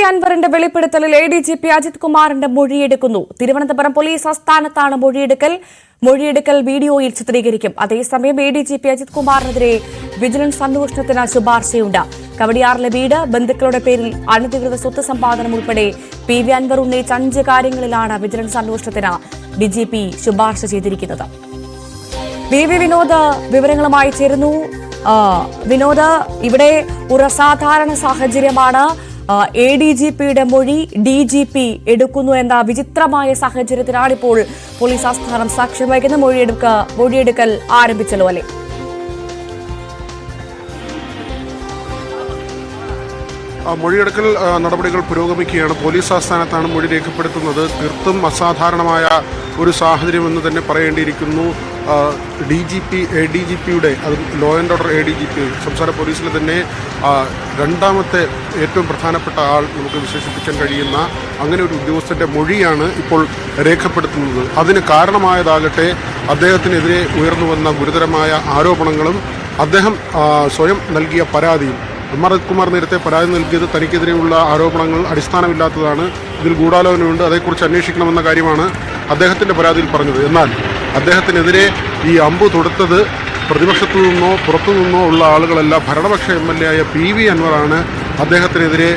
അൻവറിന്റെ വെളിപ്പെടുത്തലിൽ എഡിജിപി അജിത് കുമാറിന്റെ മൊഴിയെടുക്കുന്നു. തിരുവനന്തപുരം പോലീസ് ആസ്ഥാനത്താണ് മൊഴിയെടുക്കൽ വീഡിയോയിൽ ചിത്രീകരിക്കും. അതേസമയം എഡിജിപി അജിത് കുമാറിനെതിരെ വിജിലൻസ് അന്വേഷണത്തിന് ശുപാർശയുണ്ട്. കവടിയാറിലെ വീട്, ബന്ധുക്കളുടെ പേരിൽ അനധികൃത സ്വത്ത് സമ്പാദനം ഉൾപ്പെടെ പി.വി. അൻവർ ഉന്നയിച്ച 5 കാര്യങ്ങളിലാണ് വിജിലൻസ് അന്വേഷണത്തിന് ഡിജിപി ശുപാർശ ചെയ്തിരിക്കുന്നത്. വി.വി. വിനോദ് വിവരങ്ങളുമായി ചേരുന്നു. വിനോദ്, ഇവിടെ ഒരു അസാധാരണ സാഹചര്യമാണ്. എഡിജിപിയുടെ മൊഴി ഡിജിപി എടുക്കുന്നു എന്ന വിചിത്രമായ സാഹചര്യത്തിലാണ് ഇപ്പോൾ പോലീസ് ആസ്ഥാനം സാക്ഷ്യം വഹിക്കുന്ന. മൊഴിയെടുക്കൽ ആരംഭിച്ചല്ലോ അല്ലെ? മൊഴിയെടുക്കൽ നടപടികൾ പുരോഗമിക്കുകയാണ്. പോലീസ് ആസ്ഥാനത്താണ് മൊഴി രേഖപ്പെടുത്തുന്നത്. തീർത്തും അസാധാരണമായ ഒരു സാഹചര്യമെന്ന് തന്നെ പറയേണ്ടിയിരിക്കുന്നു. എഡിജിപിയുടെ, അത് ലോ ആൻഡ് ഓർഡർ എഡിജിപി, സംസ്ഥാന പോലീസിലെ തന്നെ രണ്ടാമത്തെ ഏറ്റവും പ്രധാനപ്പെട്ട ആൾ നമുക്ക് വിശേഷിപ്പിക്കാൻ കഴിയുന്ന അങ്ങനെ ഒരു ഉദ്യോഗസ്ഥൻ്റെ മൊഴിയാണ് ഇപ്പോൾ രേഖപ്പെടുത്തുന്നത്. അതിന് കാരണമായതാകട്ടെ അദ്ദേഹത്തിനെതിരെ ഉയർന്നു വന്ന ഗുരുതരമായ ആരോപണങ്ങളും അദ്ദേഹം സ്വയം നൽകിയ പരാതിയും. അജിത് കുമാർ നേരത്തെ പരാതി നൽകിയത് തനിക്കെതിരെയുള്ള ആരോപണങ്ങൾ അടിസ്ഥാനമില്ലാത്തതാണ്, ഇതിൽ ഗൂഢാലോചനയുണ്ട്, അതേക്കുറിച്ച് അന്വേഷിക്കണമെന്ന കാര്യമാണ് അദ്ദേഹത്തിൻ്റെ പരാതിയിൽ പറഞ്ഞത്. എന്നാൽ അദ്ദേഹത്തിനെതിരെ ഈ അമ്പ് തൊടുത്തത് പ്രതിപക്ഷത്തു നിന്നോ പുറത്തു നിന്നോ ഉള്ള ആളുകളല്ല. ഭരണപക്ഷ MLA ആയ പി.വി. അൻവറാണ് അദ്ദേഹത്തിനെതിരെ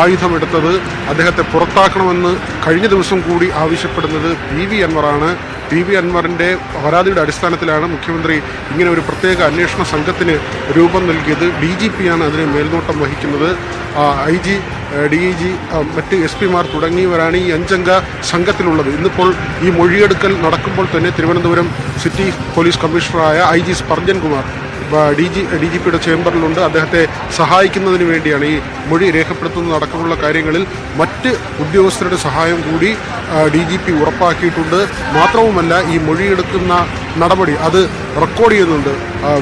ആയുധമെടുത്തത്. അദ്ദേഹത്തെ പുറത്താക്കണമെന്ന് കഴിഞ്ഞ ദിവസം കൂടി ആവശ്യപ്പെടുന്നത് പി.വി. അൻവറാണ്. പി.വി. അൻവറിൻ്റെ പരാതിയുടെ അടിസ്ഥാനത്തിലാണ് മുഖ്യമന്ത്രി ഇങ്ങനെ ഒരു പ്രത്യേക അന്വേഷണ സംഘത്തിന് രൂപം നൽകിയത്. DGPയാണ് അതിന് മേൽനോട്ടം വഹിക്കുന്നത്. IG, DIG, മറ്റ് SP-മാർ തുടങ്ങിയവരാണ് ഈ 5-അംഗ സംഘത്തിലുള്ളത്. ഇന്നിപ്പോൾ ഈ മൊഴിയെടുക്കൽ നടക്കുമ്പോൾ തന്നെ തിരുവനന്തപുരം സിറ്റി പോലീസ് കമ്മീഷണറായ IG സ്പർജൻ കുമാർ DGPയുടെ ചേംബറിലുണ്ട്. അദ്ദേഹത്തെ സഹായിക്കുന്നതിന് വേണ്ടിയാണ് ഈ മൊഴി രേഖപ്പെടുത്തുന്നത് അടക്കമുള്ള കാര്യങ്ങളിൽ മറ്റ് ഉദ്യോഗസ്ഥരുടെ സഹായം കൂടി DGP ഉറപ്പാക്കിയിട്ടുണ്ട്. മാത്രവുമല്ല, ഈ മൊഴിയെടുക്കുന്ന നടപടി അത് റെക്കോർഡ് ചെയ്യുന്നുണ്ട്,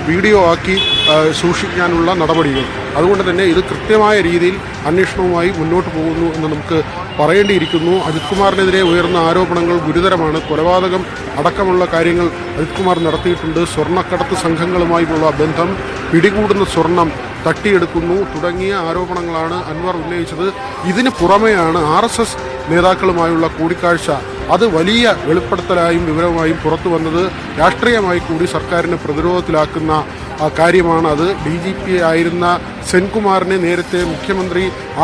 വീഡിയോ ആക്കി സൂക്ഷിക്കാനുള്ള നടപടികൾ. അതുകൊണ്ട് തന്നെ ഇത് കൃത്യമായ രീതിയിൽ അന്വേഷണവുമായി മുന്നോട്ട് പോകുന്നു എന്ന് നമുക്ക് പറയേണ്ടിയിരിക്കുന്നു. അജിത് കുമാറിനെതിരെ ഉയർന്ന ആരോപണങ്ങൾ ഗുരുതരമാണ്. കൊലപാതകം അടക്കമുള്ള കാര്യങ്ങൾ അജിത് കുമാർ നടത്തിയിട്ടുണ്ട്. സ്വർണ്ണക്കടത്ത് സംഘങ്ങളുമായുള്ള ബന്ധം, പിടികൂടുന്ന സ്വർണം തട്ടിയെടുക്കുന്നു തുടങ്ങിയ ആരോപണങ്ങളാണ് അൻവർ ഉന്നയിച്ചത്. ഇതിന് പുറമെയാണ് RSS നേതാക്കളുമായുള്ള കൂടിക്കാഴ്ച. അത് വലിയ വെളിപ്പെടുത്തലായും വിവരമായും പുറത്തു വന്നത്. രാഷ്ട്രീയമായി കൂടി സർക്കാരിനെ പ്രതിരോധത്തിലാക്കുന്ന കാര്യമാണ് അത്. DGP ആയിരുന്ന സെൻകുമാറിനെ നേരത്തെ മുഖ്യമന്ത്രി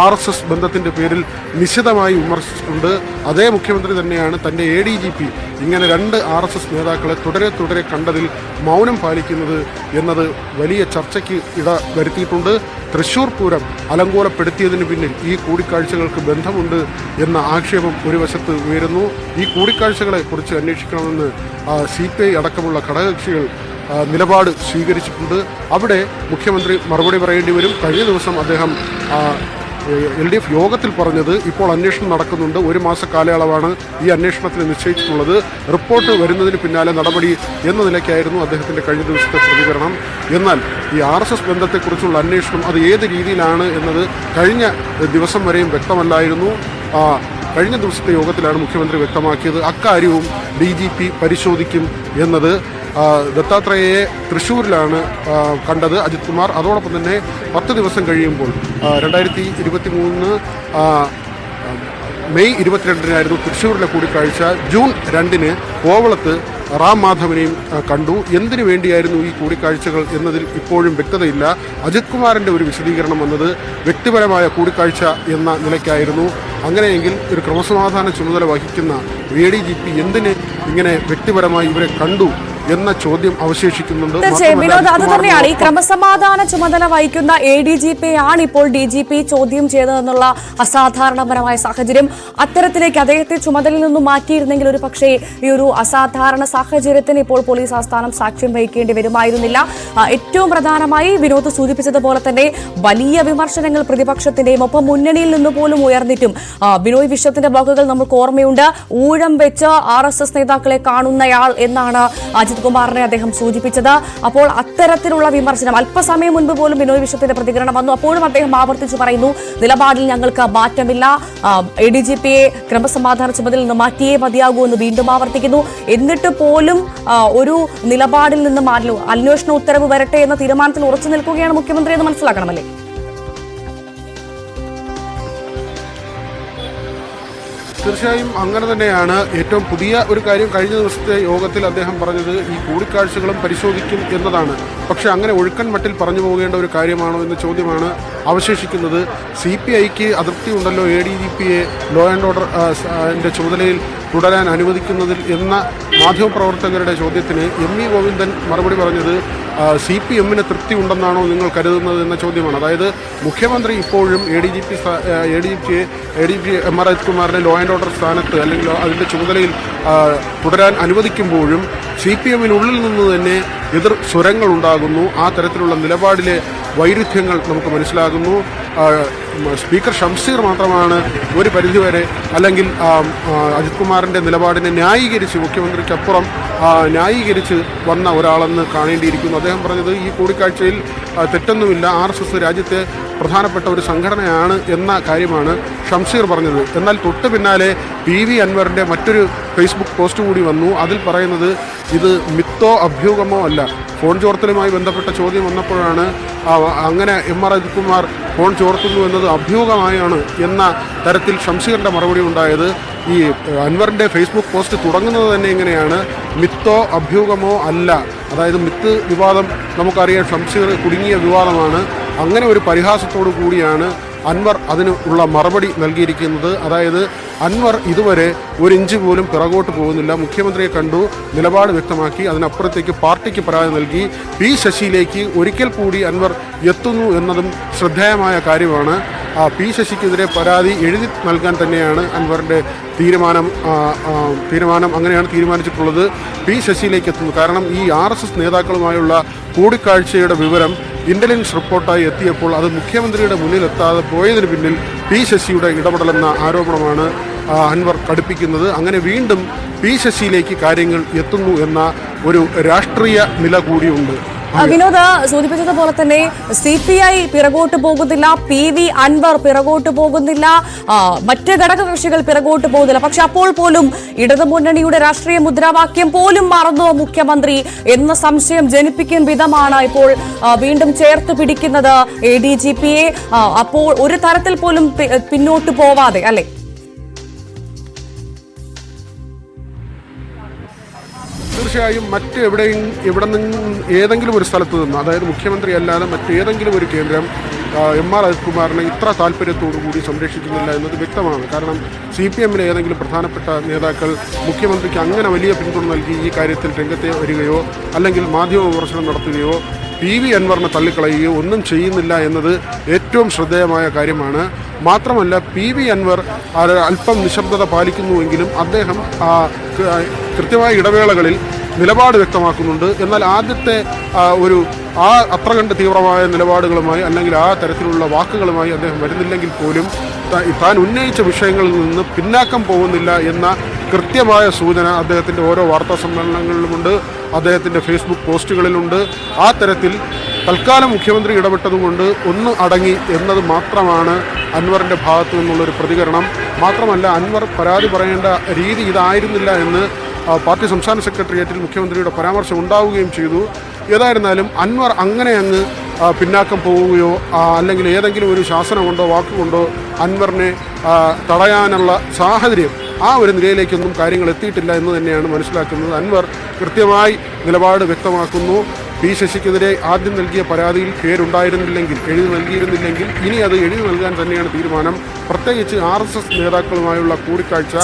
RSS ബന്ധത്തിൻ്റെ പേരിൽ നിശിതമായി വിമർശിച്ചിട്ടുണ്ട്. അതേ മുഖ്യമന്ത്രി തന്നെയാണ് തൻ്റെ ADGP ഇങ്ങനെ 2 RSS നേതാക്കളെ തുടരെ കണ്ടതിൽ മൗനം പാലിക്കുന്നത് എന്നത് വലിയ ചർച്ചയ്ക്ക് ഇട വരുത്തിയിട്ടുണ്ട്. തൃശ്ശൂർ പൂരം അലങ്കോലപ്പെടുത്തിയതിന് പിന്നിൽ ഈ കൂടിക്കാഴ്ചകൾക്ക് ബന്ധമുണ്ട് എന്ന ആക്ഷേപം ഒരു വശത്ത് ഉയരുന്നു. ഈ കൂടിക്കാഴ്ചകളെ കുറിച്ച് അന്വേഷിക്കണമെന്ന് CPI അടക്കമുള്ള ഘടകകക്ഷികൾ നിലപാട് സ്വീകരിച്ചിട്ടുണ്ട്. അവിടെ മുഖ്യമന്ത്രി മറുപടി പറയേണ്ടി വരും. കഴിഞ്ഞ ദിവസം അദ്ദേഹം LDF യോഗത്തിൽ പറഞ്ഞത് ഇപ്പോൾ അന്വേഷണം നടക്കുന്നുണ്ട്, 1 മാസ കാലയളവാണ് ഈ അന്വേഷണത്തിന് നിശ്ചയിച്ചിട്ടുള്ളത്, റിപ്പോർട്ട് വരുന്നതിന് പിന്നാലെ നടപടി എന്ന നിലയ്ക്കായിരുന്നു അദ്ദേഹത്തിൻ്റെ കഴിഞ്ഞ ദിവസത്തെ പ്രതികരണം. എന്നാൽ ഈ RSS ബന്ധത്തെക്കുറിച്ചുള്ള അന്വേഷണം അത് ഏത് രീതിയിലാണ് എന്നത് കഴിഞ്ഞ ദിവസം വരെയും വ്യക്തമല്ലായിരുന്നു. കഴിഞ്ഞ ദിവസത്തെ യോഗത്തിലാണ് മുഖ്യമന്ത്രി വ്യക്തമാക്കിയത്. അക്കാര്യവും DGP പരിശോധിക്കും എന്നത്. ദത്താത്രേയയെ തൃശ്ശൂരിലാണ് കണ്ടത് അജിത് കുമാർ. അതോടൊപ്പം തന്നെ 10 ദിവസം കഴിയുമ്പോൾ 2023 മെയ് 22-നായിരുന്നു തൃശ്ശൂരിലെ കൂടിക്കാഴ്ച. ജൂൺ 2-ന് കോവളത്ത് റാം മാധവനെയും കണ്ടു. എന്തിനു വേണ്ടിയായിരുന്നു ഈ കൂടിക്കാഴ്ചകൾ എന്നതിൽ ഇപ്പോഴും വ്യക്തതയില്ല. അജിത് കുമാറിൻ്റെ ഒരു വിശദീകരണം വന്നത് വ്യക്തിപരമായ കൂടിക്കാഴ്ച എന്ന നിലയ്ക്കായിരുന്നു. അങ്ങനെയെങ്കിൽ ഒരു ക്രമസമാധാന ചുമതല വഹിക്കുന്ന ADGP എന്തിന് ഇങ്ങനെ വ്യക്തിപരമായി ഇവരെ കണ്ടു എന്ന ചോദ്യം അവശേഷിക്കുന്നുണ്ട്. വിനോദ്, അത് തന്നെയാണ് ഈ ക്രമസമാധാന ചുമതല വഹിക്കുന്ന ADGP ആണ് ഇപ്പോൾ DGP ചോദ്യം ചെയ്തതെന്നുള്ള അസാധാരണപരമായ സാഹചര്യം. അത്തരത്തിലേക്ക് അദ്ദേഹത്തെ ചുമതലയിൽ നിന്നും മാറ്റിയിരുന്നെങ്കിൽ ഒരു പക്ഷേ ഈ ഒരു അസാധാരണ സാഹചര്യത്തിന് ഇപ്പോൾ പോലീസ് ആസ്ഥാനം സാക്ഷ്യം വഹിക്കേണ്ടി വരുമായിരുന്നില്ല. ഏറ്റവും പ്രധാനമായി വിനോദ് സൂചിപ്പിച്ചതുപോലെ തന്നെ വലിയ വിമർശനങ്ങൾ പ്രതിപക്ഷത്തിന്റെയും ഒപ്പം മുന്നണിയിൽ നിന്ന് പോലും ഉയർന്നിട്ടും ബിനോയ് വിശ്വത്തിന്റെ ബ്ലോഗുകൾ നമുക്ക് ഓർമ്മയുണ്ട്. ഊഴം വെച്ച് RSS നേതാക്കളെ കാണുന്നയാൾ എന്നാണ് അജിത് കുമാറിനെ അദ്ദേഹം സൂചിപ്പിച്ചത്. അപ്പോൾ അത്തരത്തിലുള്ള വിമർശനം അല്പസമയം മുൻപ് പോലും ബിനോയ് വിശ്വത്തിന്റെ പ്രതികരണം വന്നു. അപ്പോഴും അദ്ദേഹം ആവർത്തിച്ചു പറയുന്നു, നിലപാടിൽ ഞങ്ങൾക്ക് മാറ്റമില്ല, ADGPയെ ക്രമസമാധാന ചുമതലയിൽ നിന്ന് മാറ്റിയേ മതിയാകൂ എന്ന് വീണ്ടും ആവർത്തിക്കുന്നു. എന്നിട്ട് പോലും ഒരു നിലപാടിൽ നിന്ന് മാറില്ല, അന്വേഷണ ഉത്തരവ് വരട്ടെ എന്ന തീരുമാനത്തിൽ ഉറച്ചു നിൽക്കുകയാണ് മുഖ്യമന്ത്രി എന്ന് മനസ്സിലാക്കണമല്ലേ? തീർച്ചയായും അങ്ങനെ തന്നെയാണ്. ഏറ്റവും പുതിയ ഒരു കാര്യം കഴിഞ്ഞ ദിവസത്തെ യോഗത്തിൽ അദ്ദേഹം പറഞ്ഞത് ഈ കൂടിക്കാഴ്ചകളും പരിശോധിക്കും എന്നതാണ്. പക്ഷെ അങ്ങനെ ഒഴുക്കൻ മട്ടിൽ പറഞ്ഞു പോകേണ്ട ഒരു കാര്യമാണോ എന്ന ചോദ്യമാണ് അവശേഷിക്കുന്നത്. CPIക്ക് അതൃപ്തി ഉണ്ടല്ലോ ADGPയെ ലോ ആൻഡ് ഓർഡർ ചുമതലയിൽ തുടരാൻ അനുവദിക്കുന്നതിൽ എന്ന മാധ്യമപ്രവർത്തകരുടെ ചോദ്യത്തിന് MV ഗോവിന്ദൻ മറുപടി പറഞ്ഞത് CPMന് തൃപ്തി ഉണ്ടെന്നാണോ നിങ്ങൾ കരുതുന്നത് എന്ന ചോദ്യമാണ്. അതായത് മുഖ്യമന്ത്രി ഇപ്പോഴും ADGP MR അജിത് കുമാറിനെ ലോ ആൻഡ് ഓർഡർ സ്ഥാനത്ത് അല്ലെങ്കിൽ അതിൻ്റെ ചുമതലയിൽ തുടരാൻ അനുവദിക്കുമ്പോഴും CPMനുള്ളിൽ നിന്ന് തന്നെ എതിർ സ്വരങ്ങൾ ഉണ്ടാകുന്നു. ആ തരത്തിലുള്ള നിലപാടിലെ വൈരുദ്ധ്യങ്ങൾ നമുക്ക് മനസ്സിലാകുന്നു. സ്പീക്കർ ഷംസീർ മാത്രമാണ് ഒരു പരിധിവരെ അല്ലെങ്കിൽ അജിത് കുമാറിൻ്റെ നിലപാടിനെ ന്യായീകരിച്ച് മുഖ്യമന്ത്രിക്കപ്പുറം ന്യായീകരിച്ച് വന്ന ഒരാളെന്ന് കാണേണ്ടിയിരിക്കുന്നു. അദ്ദേഹം പറഞ്ഞത് ഈ കൂടിക്കാഴ്ചയിൽ തെറ്റൊന്നുമില്ല, RSS രാജ്യത്തെ പ്രധാനപ്പെട്ട ഒരു സംഘടനയാണ് എന്ന കാര്യമാണ് ഷംസീർ പറഞ്ഞത്. എന്നാൽ തൊട്ട് പിന്നാലെ PV അൻവറിൻ്റെ മറ്റൊരു ഫേസ്ബുക്ക് പോസ്റ്റ് കൂടി വന്നു. അതിൽ പറയുന്നത് ഇത് മിത്തോ അഭ്യൂഹമോ അല്ല. ഫോൺ ചോർത്തലുമായി ബന്ധപ്പെട്ട ചോദ്യം വന്നപ്പോഴാണ് അങ്ങനെ MR അജിത് കുമാർ ഫോൺ ചോർത്തുന്നു എന്നത് അഭ്യൂഹമായാണ് എന്ന തരത്തിൽ ഷംസീറിൻ്റെ മറുപടി ഉണ്ടായത്. ഈ അൻവറിൻ്റെ ഫേസ്ബുക്ക് പോസ്റ്റ് തുടങ്ങുന്നത് തന്നെ ഇങ്ങനെയാണ്, മിത്തോ അഭ്യൂഹമോ അല്ല. അതായത് മിത്ത് വിവാദം നമുക്കറിയാം, ഷംസീർ കുടുങ്ങിയ വിവാദമാണ്. അങ്ങനെ ഒരു പരിഹാസത്തോടു കൂടിയാണ് അൻവർ അതിന് ഉള്ള മറുപടി നൽകിയിരിക്കുന്നത്. അതായത് അൻവർ ഇതുവരെ ഒരു ഇഞ്ച് പോലും പിറകോട്ട് പോകുന്നില്ല. മുഖ്യമന്ത്രിയെ കണ്ടു, നിലപാട് വ്യക്തമാക്കി, അതിനപ്പുറത്തേക്ക് പാർട്ടിക്ക് പരാതി നൽകി P ശശിയിലേക്ക് ഒരിക്കൽ കൂടി അൻവർ എത്തുന്നു എന്നതും ശ്രദ്ധേയമായ കാര്യമാണ്. P ശശിക്കെതിരെ പരാതി എഴുതി നൽകാൻ തന്നെയാണ് അൻവറിൻ്റെ തീരുമാനം. അങ്ങനെയാണ് തീരുമാനിച്ചിട്ടുള്ളത്. P ശശിയിലേക്ക് എത്തുന്നു. കാരണം ഈ RSS നേതാക്കളുമായുള്ള കൂടിക്കാഴ്ചയുടെ വിവരം ഇന്റലിജൻസ് റിപ്പോർട്ടായി എത്തിയപ്പോൾ അത് മുഖ്യമന്ത്രിയുടെ മുന്നിൽ എത്താതെ പോയതിന് പിന്നിൽ P ശശിയുടെ ഇടപെടലെന്ന ആരോപണമാണ് അൻവർ കടുപ്പിക്കുന്നത്. അങ്ങനെ വീണ്ടും P ശശിയിലേക്ക് കാര്യങ്ങൾ എത്തുന്നു എന്ന ഒരു രാഷ്ട്രീയ നില കൂടിയുണ്ട്. വിനോദ് സൂചിപ്പിച്ചതുപോലെ തന്നെ CPI പിറകോട്ട് പോകുന്നില്ല, PV അൻവർ പിറകോട്ട് പോകുന്നില്ല, മറ്റ് ഘടകകക്ഷികൾ പിറകോട്ട് പോകുന്നില്ല. പക്ഷെ അപ്പോൾ പോലും ഇടതുമുന്നണിയുടെ രാഷ്ട്രീയ മുദ്രാവാക്യം പോലും മറന്നോ മുഖ്യമന്ത്രി എന്ന സംശയം ജനിപ്പിക്കും വിധമാണ് ഇപ്പോൾ വീണ്ടും ചേർത്ത് പിടിക്കുന്നത് ADGPയെ. അപ്പോൾ ഒരു തരത്തിൽ പോലും പിന്നോട്ട് പോവാതെ അല്ലേ? തീർച്ചയായും ഇവിടെ നിന്ന് ഏതെങ്കിലും ഒരു സ്ഥലത്ത് നിന്ന്, അതായത് മുഖ്യമന്ത്രി അല്ലാതെ മറ്റേതെങ്കിലും ഒരു കേന്ദ്രം MR അജിത് കുമാറിനെ ഇത്ര താല്പര്യത്തോടു കൂടി സംരക്ഷിക്കുന്നില്ല എന്നത് വ്യക്തമാണ്. കാരണം CPMലെ ഏതെങ്കിലും പ്രധാനപ്പെട്ട നേതാക്കൾ മുഖ്യമന്ത്രിക്ക് അങ്ങനെ വലിയ പിന്തുണ നൽകി ഈ കാര്യത്തിൽ രംഗത്തെ വരികയോ അല്ലെങ്കിൽ മാധ്യമ വിമർശനം നടത്തുകയോ PV അൻവറിനെ തള്ളിക്കളയുകയോ ഒന്നും ചെയ്യുന്നില്ല എന്നത് ഏറ്റവും ശ്രദ്ധേയമായ കാര്യമാണ്. മാത്രമല്ല PV അൻവർ അല്പം നിശബ്ദത പാലിക്കുന്നുവെങ്കിലും അദ്ദേഹം കൃത്യമായ ഇടവേളകളിൽ നിലപാട് വ്യക്തമാക്കുന്നുണ്ട്. എന്നാൽ ആദ്യത്തെ അത്ര കണ്ട് തീവ്രമായ നിലപാടുകളുമായി അല്ലെങ്കിൽ ആ തരത്തിലുള്ള വാക്കുകളുമായി അദ്ദേഹം വരുന്നില്ലെങ്കിൽ പോലും താൻ ഉന്നയിച്ച വിഷയങ്ങളിൽ നിന്ന് പിന്നാക്കം പോകുന്നില്ല എന്ന കൃത്യമായ സൂചന അദ്ദേഹത്തിൻ്റെ ഓരോ വാർത്താ സമ്മേളനങ്ങളിലുമുണ്ട്, അദ്ദേഹത്തിൻ്റെ ഫേസ്ബുക്ക് പോസ്റ്റുകളിലുണ്ട്. ആ തരത്തിൽ തൽക്കാലം മുഖ്യമന്ത്രി ഇടപെട്ടതുകൊണ്ട് ഒന്ന് അടങ്ങി എന്നത് മാത്രമാണ് അൻവറിൻ്റെ ഭാഗത്തു നിന്നുള്ളൊരു പ്രതികരണം. മാത്രമല്ല അൻവർ പരാതി പറയേണ്ട രീതി ഇതായിരുന്നില്ല എന്ന് പാർട്ടി സംസ്ഥാന സെക്രട്ടേറിയറ്റിൽ മുഖ്യമന്ത്രിയുടെ പരാമർശം ഉണ്ടാവുകയും ചെയ്തു. ഏതായിരുന്നാലും അൻവർ അങ്ങനെ അങ്ങ് പിന്നാക്കം പോവുകയോ അല്ലെങ്കിൽ ഏതെങ്കിലും ഒരു ശാസനം കൊണ്ടോ വാക്കുകൊണ്ടോ അൻവറിനെ തടയാനുള്ള സാഹചര്യം ആ ഒരു നിലയിലേക്കൊന്നും കാര്യങ്ങൾ എത്തിയിട്ടില്ല എന്ന് തന്നെയാണ് മനസ്സിലാക്കുന്നത്. അൻവർ കൃത്യമായി നിലപാട് വ്യക്തമാക്കുന്നു. P ശശിക്കെതിരെ ആദ്യം നൽകിയ പരാതിയിൽ പേരുണ്ടായിരുന്നില്ലെങ്കിൽ, എഴുതി നൽകിയിരുന്നില്ലെങ്കിൽ ഇനി അത് എഴുതി നൽകാൻ തന്നെയാണ് തീരുമാനം. പ്രത്യേകിച്ച് RSS നേതാക്കളുമായുള്ള കൂടിക്കാഴ്ച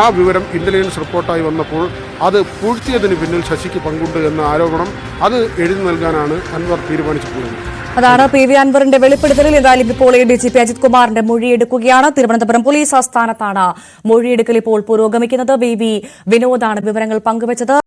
ആ വിവരം ഇന്റലിജൻസ് റിപ്പോർട്ടായി വന്നപ്പോൾ അത് പൂഴ്ത്തിയതിന് പിന്നിൽ ശശിക്ക് പങ്കുണ്ട് എന്ന ആരോപണം അത് എഴുതി നൽകാനാണ് അൻവർ തീരുമാനിച്ചിട്ടുള്ളത്. അതാണ് PV അൻവറിന്റെ വെളിപ്പെടുത്തലിൽ. ഏതായാലും ഇപ്പോൾ ADGP അജിത് കുമാറിന്റെ മൊഴിയെടുക്കുകയാണ്. തിരുവനന്തപുരം പോലീസ് ആസ്ഥാനത്താണ് മൊഴിയെടുക്കൽ ഇപ്പോൾ പുരോഗമിക്കുന്നത്. VV വിനോദാണ് വിവരങ്ങൾ പങ്കുവച്ചത്.